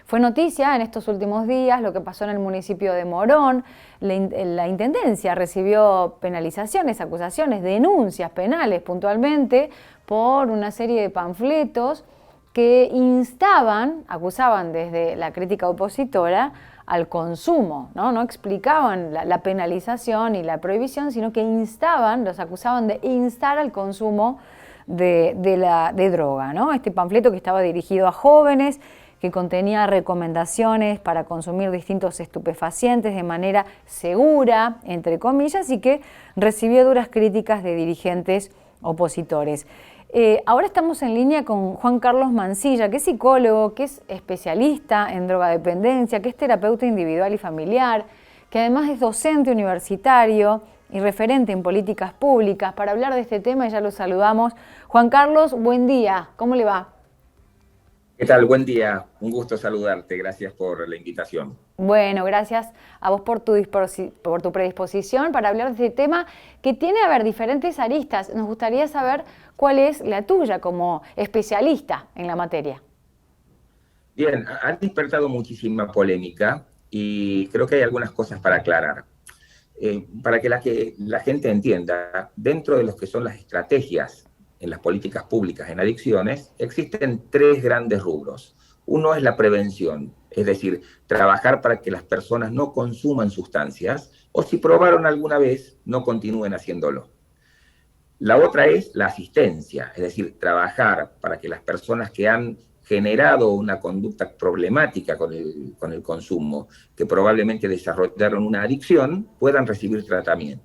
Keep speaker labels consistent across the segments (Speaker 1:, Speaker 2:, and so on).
Speaker 1: Fue noticia en estos últimos días lo que pasó en el municipio de Morón. La Intendencia recibió penalizaciones, acusaciones, denuncias penales puntualmente por una serie de panfletos que acusaban desde la crítica opositora al consumo, no explicaban la penalización y la prohibición, sino que los acusaban de instar al consumo de droga, ¿no? Este panfleto que estaba dirigido a jóvenes, que contenía recomendaciones para consumir distintos estupefacientes de manera segura, entre comillas, y que recibió duras críticas de dirigentes opositores. Ahora estamos en línea con Juan Carlos Mancilla, que es psicólogo, que es especialista en drogadependencia, que es terapeuta individual y familiar, que además es docente universitario y referente en políticas públicas. Para hablar de este tema ya lo saludamos. Juan Carlos, buen día, ¿cómo le va?
Speaker 2: ¿Qué tal? Buen día. Un gusto saludarte. Gracias por la invitación.
Speaker 1: Bueno, gracias a vos por tu predisposición para hablar de este tema que tiene, diferentes aristas. Nos gustaría saber cuál es la tuya como especialista en la materia.
Speaker 2: Bien, han despertado muchísima polémica y creo que hay algunas cosas para aclarar. Para que la gente entienda, dentro de lo que son las estrategias en las políticas públicas en adicciones, existen tres grandes rubros. Uno es la prevención, es decir, trabajar para que las personas no consuman sustancias o si probaron alguna vez, no continúen haciéndolo. La otra es la asistencia, es decir, trabajar para que las personas que han generado una conducta problemática con el consumo, que probablemente desarrollaron una adicción, puedan recibir tratamiento.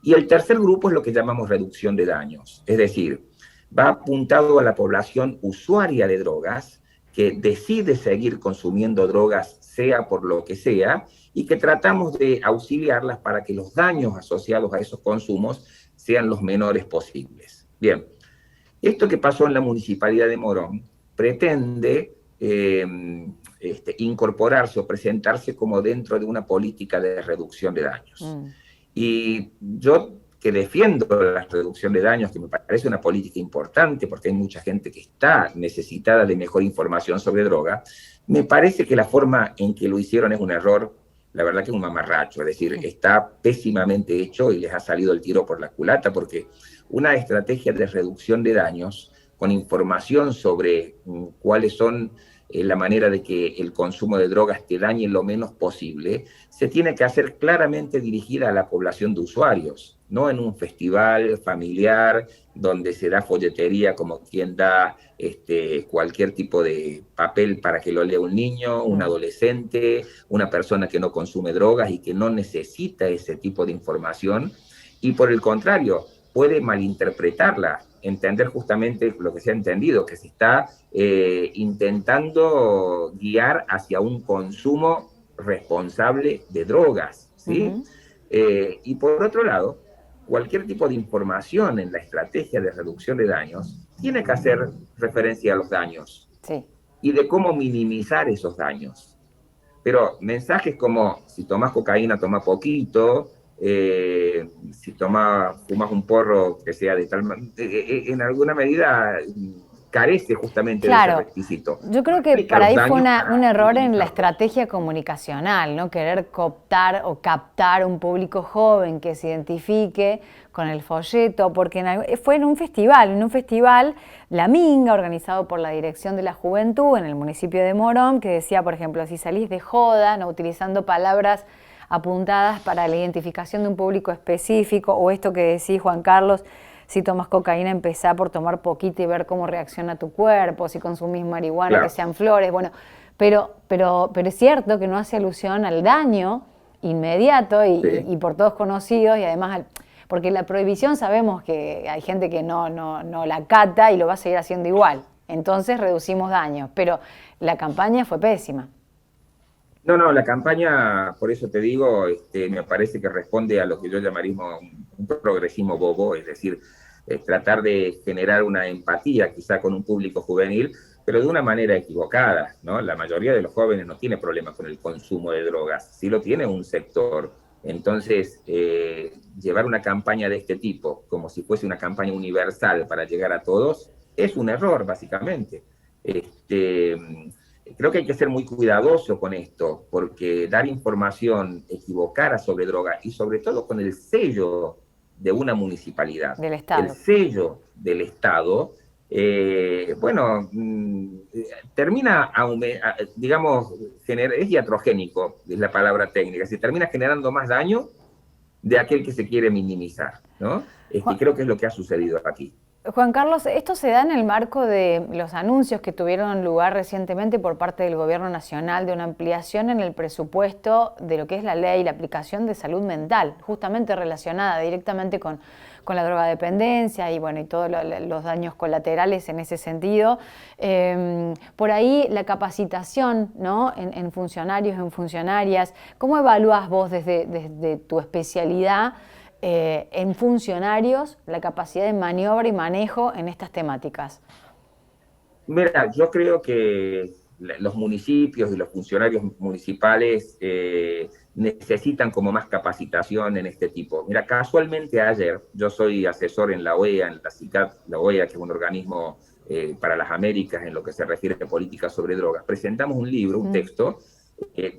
Speaker 2: Y el tercer grupo es lo que llamamos reducción de daños, es decir, va apuntado a la población usuaria de drogas que decide seguir consumiendo drogas, sea por lo que sea, y que tratamos de auxiliarlas para que los daños asociados a esos consumos sean los menores posibles. Bien, esto que pasó en la Municipalidad de Morón pretende incorporarse o presentarse como dentro de una política de reducción de daños. Y yo que defiendo la reducción de daños, que me parece una política importante porque hay mucha gente que está necesitada de mejor información sobre droga, me parece que la forma en que lo hicieron es un error, la verdad que es un mamarracho, es decir, está pésimamente hecho y les ha salido el tiro por la culata porque una estrategia de reducción de daños con información sobre cuáles son la manera de que el consumo de drogas te dañe lo menos posible, se tiene que hacer claramente dirigida a la población de usuarios, no en un festival familiar donde se da folletería como quien da cualquier tipo de papel para que lo lea un niño, un adolescente, una persona que no consume drogas y que no necesita ese tipo de información, y por el contrario, puede malinterpretarla, entender justamente lo que se ha entendido, que se está intentando guiar hacia un consumo responsable de drogas, ¿sí? Y por otro lado, cualquier tipo de información en la estrategia de reducción de daños tiene que hacer referencia a los daños y de cómo minimizar esos daños. Pero mensajes como, si tomás cocaína, toma poquito, si fumas un porro que sea de tal manera, en alguna medida carece justamente de ese
Speaker 1: Claro,
Speaker 2: requisito.
Speaker 1: yo creo que
Speaker 2: Explica
Speaker 1: para
Speaker 2: los
Speaker 1: ahí fue
Speaker 2: daños
Speaker 1: un
Speaker 2: para
Speaker 1: error en la
Speaker 2: minimizarlos.
Speaker 1: estrategia comunicacional, ¿no? Querer cooptar o captar un público joven que se identifique con el folleto, porque fue en un festival La Minga, organizado por la Dirección de la Juventud en el municipio de Morón, que decía, por ejemplo, si salís de joda, no utilizando palabras apuntadas para la identificación de un público específico, o esto que decís, Juan Carlos, si tomas cocaína, empezá por tomar poquito y ver cómo reacciona tu cuerpo, si consumís marihuana, que
Speaker 2: Claro,
Speaker 1: sean flores, bueno, pero es cierto que no hace alusión al daño inmediato
Speaker 2: sí.
Speaker 1: y por todos conocidos, y además, porque la prohibición sabemos que hay gente que no la cata y lo va a seguir haciendo igual, entonces reducimos daños, pero la campaña fue pésima.
Speaker 2: No, la campaña, por eso te digo, me parece que responde a lo que yo llamaría un progresismo bobo, es decir, tratar de generar una empatía quizá con un público juvenil, pero de una manera equivocada, ¿no? La mayoría de los jóvenes no tiene problemas con el consumo de drogas, sí lo tiene un sector. Entonces, llevar una campaña de este tipo como si fuese una campaña universal para llegar a todos es un error, básicamente. Este, Creo que hay que ser muy cuidadoso con esto, porque dar información equivocada sobre droga y sobre todo con el sello de una municipalidad,
Speaker 1: Del
Speaker 2: el
Speaker 1: Estado.
Speaker 2: sello del Estado, bueno, termina, digamos, es iatrogénico, es la palabra técnica, se termina generando más daño de aquel que se quiere minimizar, ¿no?
Speaker 1: Juan,
Speaker 2: Creo que es lo que ha sucedido aquí.
Speaker 1: Juan Carlos, esto se da en el marco de los anuncios que tuvieron lugar recientemente por parte del Gobierno Nacional de una ampliación en el presupuesto de lo que es la ley y la aplicación de salud mental, justamente relacionada directamente con la drogadependencia y bueno, y todos los daños colaterales en ese sentido. Por ahí la capacitación, ¿no?, en funcionarios, en funcionarias. ¿Cómo evaluás vos desde tu especialidad en funcionarios la capacidad de maniobra y manejo en estas temáticas?
Speaker 2: Mira, yo creo que los municipios y los funcionarios municipales necesitan como más capacitación en este tipo. Mira, casualmente ayer, yo soy asesor en la OEA, en la CICAD, la OEA, que es un organismo para las Américas en lo que se refiere a políticas sobre drogas, presentamos un libro, un texto,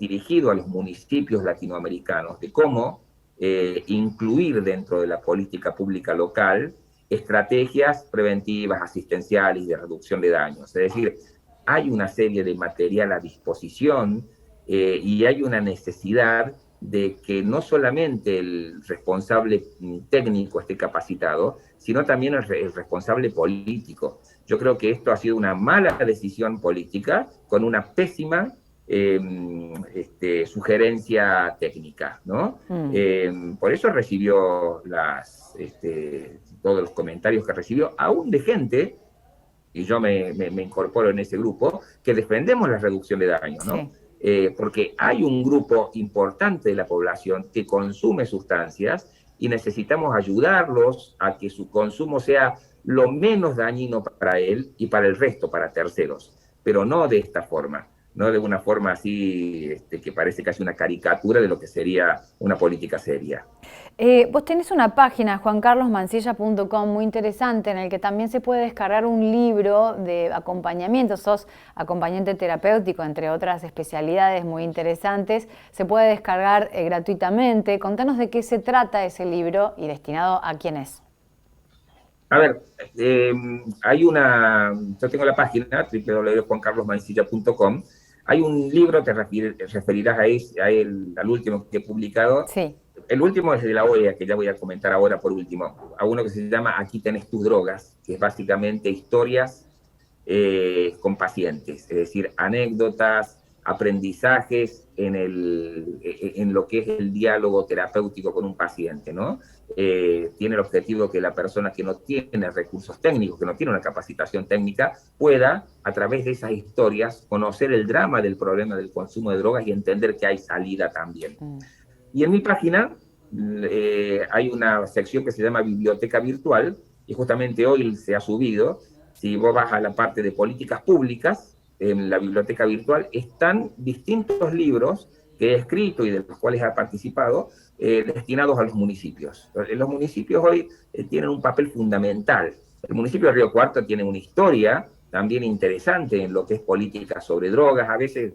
Speaker 2: dirigido a los municipios latinoamericanos de cómo incluir dentro de la política pública local estrategias preventivas, asistenciales y de reducción de daños. Es decir, hay una serie de material a disposición y hay una necesidad de que no solamente el responsable técnico esté capacitado, sino también el responsable político. Yo creo que esto ha sido una mala decisión política con una pésima sugerencia técnica, ¿no? Por eso recibió todos los comentarios que recibió, aún de gente, y yo me incorporo en ese grupo, que defendemos la reducción de daños, ¿no?
Speaker 1: Sí.
Speaker 2: Porque hay un grupo importante de la población que consume sustancias y necesitamos ayudarlos a que su consumo sea lo menos dañino para él y para el resto, para terceros, pero no de esta forma, no de una forma así que parece casi una caricatura de lo que sería una política seria.
Speaker 1: Vos tenés una página, juancarlosmancilla.com, muy interesante, en el que también se puede descargar un libro de acompañamiento. Sos acompañante terapéutico, entre otras especialidades muy interesantes. Se puede descargar gratuitamente. Contanos de qué se trata ese libro y destinado a quién es.
Speaker 2: A ver, yo tengo la página www.juancarlosmancilla.com. Hay un libro, te referirás al último que he publicado.
Speaker 1: Sí.
Speaker 2: El último es de la OEA, que ya voy a comentar ahora por último, a uno que se llama Aquí tenés tus drogas, que es básicamente historias con pacientes, es decir, anécdotas, aprendizajes en lo que es el diálogo terapéutico con un paciente, ¿no? Tiene el objetivo que la persona que no tiene recursos técnicos, que no tiene una capacitación técnica, pueda, a través de esas historias, conocer el drama del problema del consumo de drogas y entender que hay salida también. Y en mi página hay una sección que se llama Biblioteca Virtual, y justamente hoy se ha subido. Si vos vas a la parte de políticas públicas, en la biblioteca virtual están distintos libros que he escrito y de los cuales he participado, destinados a los municipios. Los municipios hoy tienen un papel fundamental. El municipio de Río Cuarto tiene una historia también interesante en lo que es política sobre drogas, a veces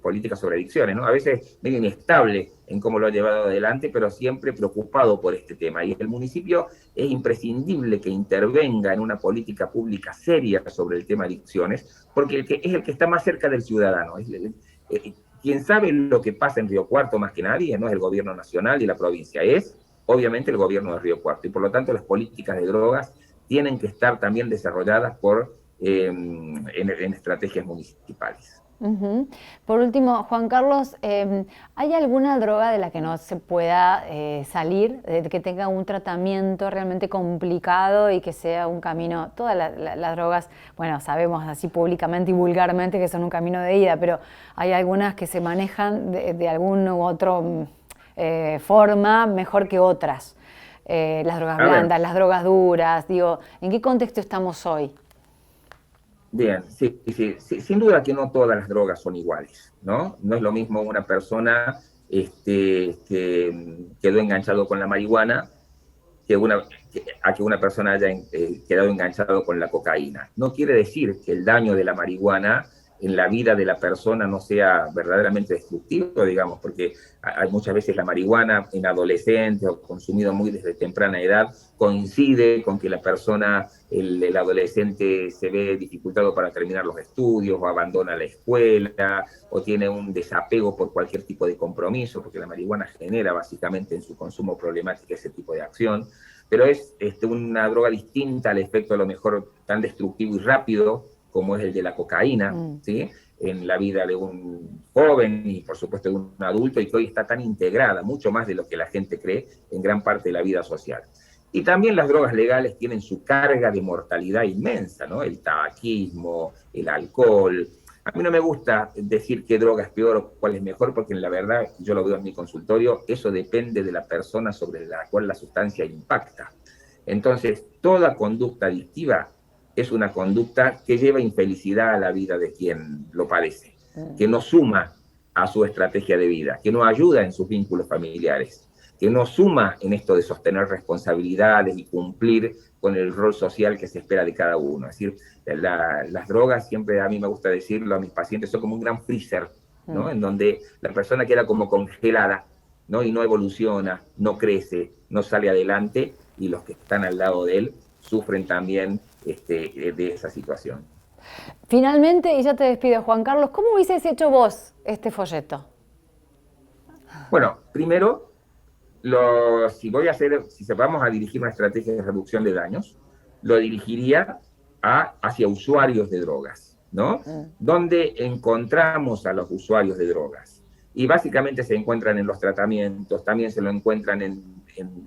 Speaker 2: política sobre adicciones, ¿no? A veces medio inestable en cómo lo ha llevado adelante, pero siempre preocupado por este tema. Y el municipio es imprescindible que intervenga en una política pública seria sobre el tema de adicciones, porque es el que está más cerca del ciudadano. Quien sabe lo que pasa en Río Cuarto más que nadie no es el gobierno nacional y la provincia, es obviamente el gobierno de Río Cuarto. Y por lo tanto las políticas de drogas tienen que estar también desarrolladas en estrategias municipales.
Speaker 1: Por último, Juan Carlos, ¿hay alguna droga de la que no se pueda salir, que tenga un tratamiento realmente complicado y que sea un camino? Todas las drogas, bueno, sabemos así públicamente y vulgarmente que son un camino de ida, pero hay algunas que se manejan de alguna u otra forma mejor que otras. Las drogas blandas, las drogas duras, digo, ¿en qué contexto estamos hoy?
Speaker 2: Bien, sí, sin duda que no todas las drogas son iguales, ¿no? No es lo mismo una persona que quedó enganchado con la marihuana a que una persona haya quedado enganchado con la cocaína. No quiere decir que el daño de la marihuana en la vida de la persona no sea verdaderamente destructivo, digamos, porque hay muchas veces la marihuana en adolescentes o consumido muy desde temprana edad coincide con que la persona, el adolescente se ve dificultado para terminar los estudios o abandona la escuela o tiene un desapego por cualquier tipo de compromiso, porque la marihuana genera básicamente en su consumo problemática ese tipo de acción, pero es una droga distinta al efecto a lo mejor tan destructivo y rápido como es el de la cocaína, ¿sí? En la vida de un joven y por supuesto de un adulto, y que hoy está tan integrada, mucho más de lo que la gente cree, en gran parte de la vida social. Y también las drogas legales tienen su carga de mortalidad inmensa, ¿no? El tabaquismo, el alcohol. A mí no me gusta decir qué droga es peor o cuál es mejor, porque en la verdad, yo lo veo en mi consultorio, eso depende de la persona sobre la cual la sustancia impacta. Entonces, toda conducta adictiva es una conducta que lleva infelicidad a la vida de quien lo padece, que no suma a su estrategia de vida, que no ayuda en sus vínculos familiares, que no suma en esto de sostener responsabilidades y cumplir con el rol social que se espera de cada uno. Es decir, las drogas, siempre a mí me gusta decirlo a mis pacientes, son como un gran freezer, ¿no? En donde la persona queda como congelada, ¿no? Y no evoluciona, no crece, no sale adelante, y los que están al lado de él sufren también de esa situación.
Speaker 1: Finalmente, y ya te despido, Juan Carlos, ¿cómo hubieses hecho vos este folleto?
Speaker 2: Bueno, primero, si vamos a dirigir una estrategia de reducción de daños, lo dirigiría hacia usuarios de drogas, ¿no? Donde encontramos a los usuarios de drogas. Y básicamente se encuentran en los tratamientos, también se lo encuentran en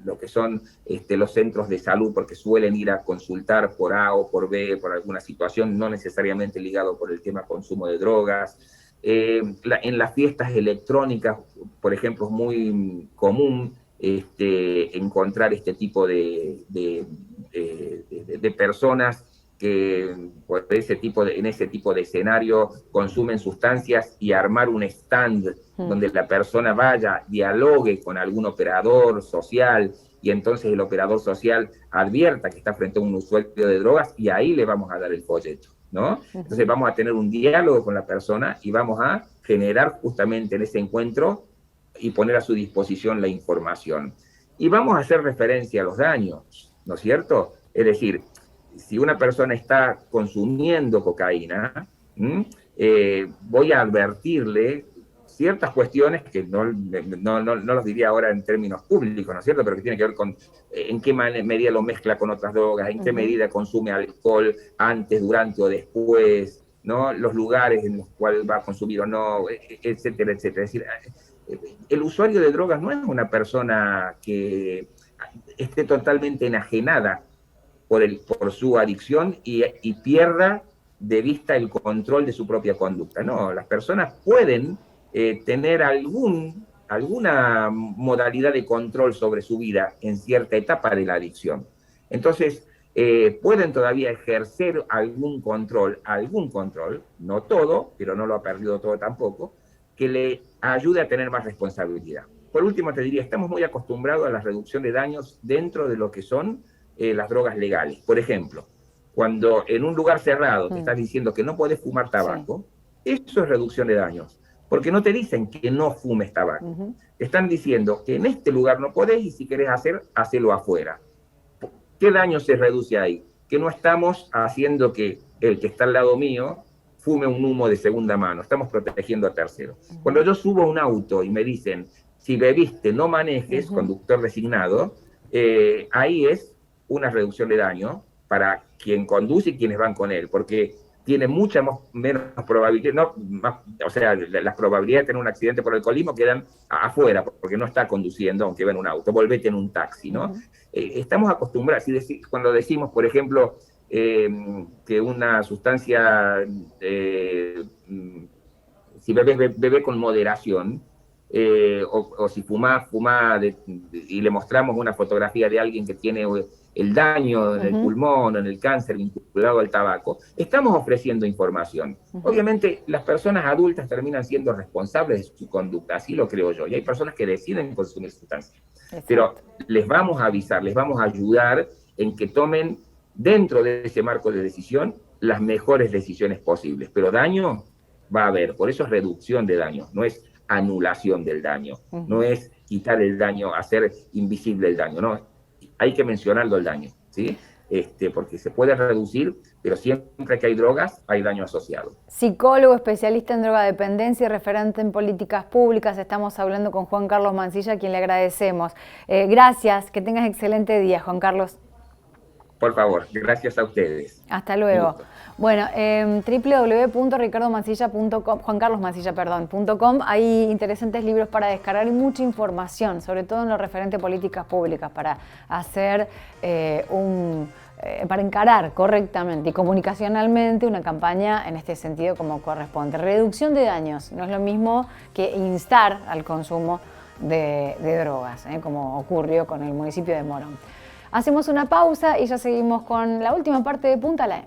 Speaker 2: lo que son los centros de salud, porque suelen ir a consultar por A o por B, por alguna situación, no necesariamente ligado por el tema consumo de drogas. En las fiestas electrónicas, por ejemplo, es muy común encontrar este tipo de personas que en ese tipo de escenario consumen sustancias, y armar un stand donde la persona vaya, dialogue con algún operador social, y entonces el operador social advierta que está frente a un usuario de drogas, y ahí le vamos a dar el folleto, ¿no? Entonces vamos a tener un diálogo con la persona y vamos a generar justamente en ese encuentro y poner a su disposición la información. Y vamos a hacer referencia a los daños, ¿no es cierto? Es decir, si una persona está consumiendo cocaína, voy a advertirle ciertas cuestiones que no los diría ahora en términos públicos, ¿no es cierto?, pero que tiene que ver con en qué medida lo mezcla con otras drogas, en qué medida consume alcohol antes, durante o después, ¿no? Los lugares en los cuales va a consumir o no, etcétera, etcétera. Es decir, el usuario de drogas no es una persona que esté totalmente enajenada por su adicción y pierda de vista el control de su propia conducta. No, las personas pueden tener alguna modalidad de control sobre su vida en cierta etapa de la adicción. Entonces, pueden todavía ejercer algún control, no todo, pero no lo ha perdido todo tampoco, que le ayude a tener más responsabilidad. Por último, te diría, estamos muy acostumbrados a la reducción de daños dentro de lo que son las drogas legales. Por ejemplo, cuando en un lugar cerrado te estás diciendo que no podés fumar tabaco, eso es reducción de daños, porque no te dicen que no fumes tabaco. Te están diciendo que en este lugar no podés, y si querés hacelo afuera. ¿Qué daño se reduce ahí? Que no estamos haciendo que el que está al lado mío fume un humo de segunda mano, estamos protegiendo a terceros. Cuando yo subo a un auto y me dicen, si bebiste, no manejes, conductor designado, ahí es una reducción de daño para quien conduce y quienes van con él, porque tiene mucha menos probabilidad, las probabilidades de tener un accidente por alcoholismo quedan afuera, porque no está conduciendo, aunque va en un auto, volvete en un taxi, ¿no? Estamos acostumbrados, cuando decimos, por ejemplo, que una sustancia, si bebe con moderación, o si fuma y le mostramos una fotografía de alguien que tiene el daño en el pulmón, en el cáncer vinculado al tabaco, estamos ofreciendo información. Obviamente las personas adultas terminan siendo responsables de su conducta, así lo creo yo, y hay personas que deciden consumir sustancias. Pero les vamos a avisar, les vamos a ayudar en que tomen dentro de ese marco de decisión las mejores decisiones posibles, pero daño va a haber. Por eso es reducción de daño, no es anulación del daño, no es quitar el daño, hacer invisible el daño, no, hay que mencionarlo el daño, ¿sí? Porque se puede reducir, pero siempre que hay drogas, hay daño asociado.
Speaker 1: Psicólogo, especialista en drogadependencia y referente en políticas públicas. Estamos hablando con Juan Carlos Mansilla, a quien le agradecemos. Gracias, que tengas excelente día, Juan Carlos.
Speaker 2: Por favor, gracias a ustedes.
Speaker 1: Hasta luego. Bueno, www.ricardomansilla.com, juancarlosmansilla.com, hay interesantes libros para descargar y mucha información, sobre todo en lo referente a políticas públicas, para hacer para encarar correctamente y comunicacionalmente una campaña en este sentido como corresponde. Reducción de daños no es lo mismo que instar al consumo de drogas, como ocurrió con el municipio de Morón. Hacemos una pausa y ya seguimos con la última parte de Punta a la M.